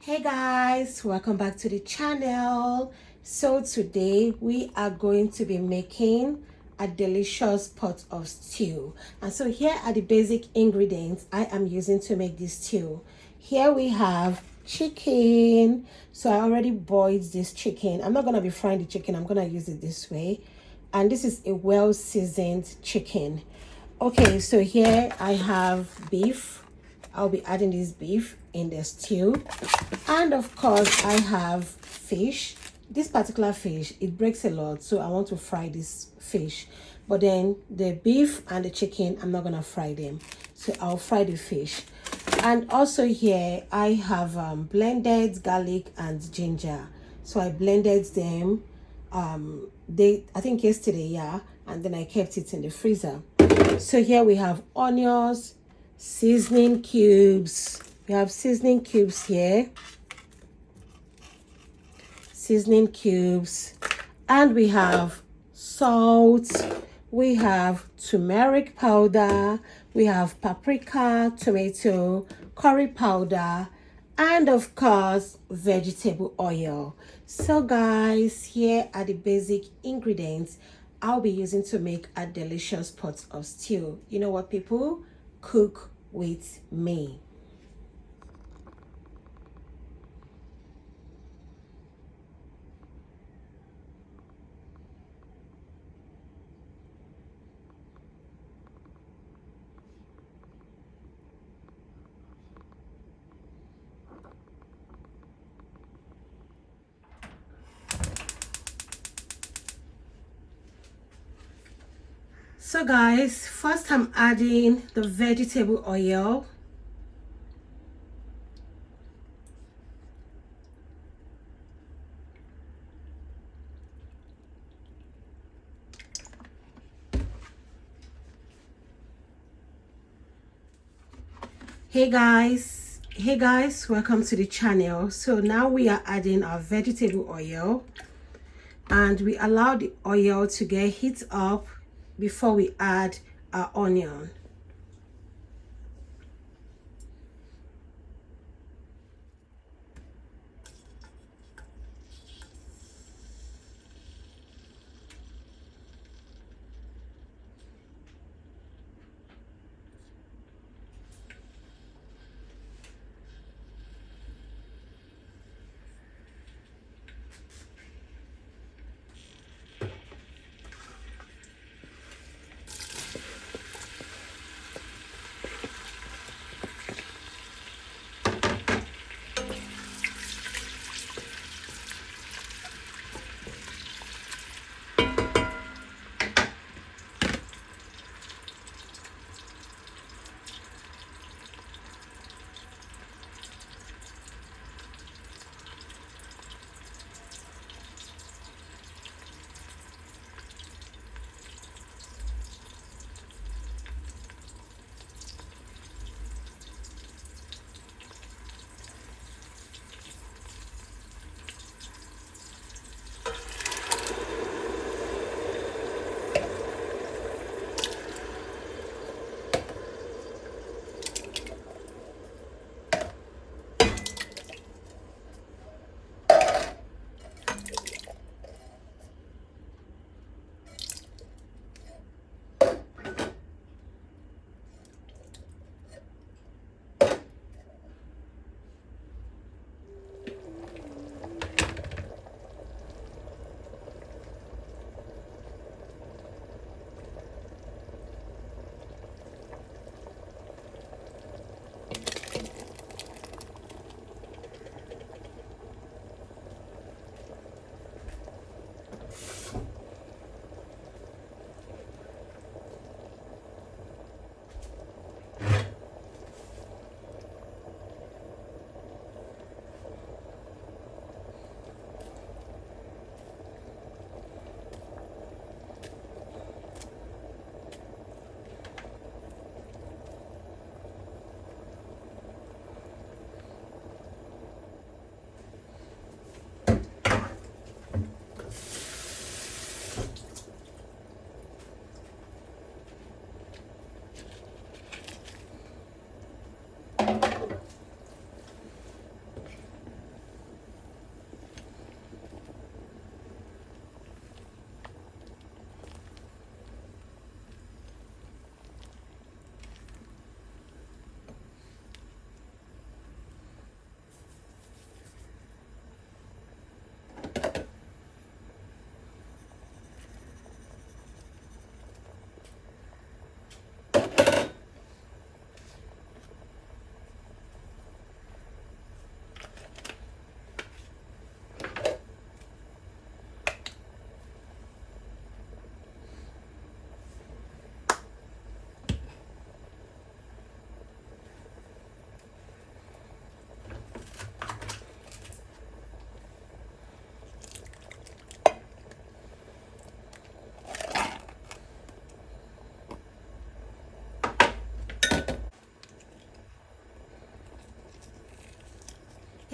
Hey guys, welcome back to the channel. So today we are going to be making a delicious pot of stew. And so here are the basic ingredients I am using to make this stew. Here we have chicken. So I already boiled this chicken. I'm not going to be frying the chicken. I'm going to use it this way. And this is a well seasoned chicken. Okay, so here I have beef. I'll be adding this beef in the stew. And of course, I have fish. This particular fish, it breaks a lot, so I want to fry this fish. But then the beef and the chicken, I'm not going to fry them. So I'll fry the fish. And also here, I have blended garlic and ginger. So I blended them, I think yesterday, yeah. And then I kept it in the freezer. So here we have onions, seasoning cubes. We have seasoning cubes here. Seasoning cubes. And we have salt. We have turmeric powder. We have paprika, tomato, curry powder, and of course, vegetable oil. So guys, here are the basic ingredients I'll be using to make a delicious pot of stew. You know what, people? Cook with me. So guys, first I'm adding the vegetable oil. Hey guys, welcome to the channel. So now we are adding our vegetable oil, and we allow the oil to get heat up before we add our onion.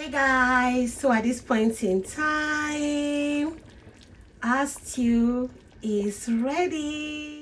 Hey guys, so at this point in time, our stew is ready.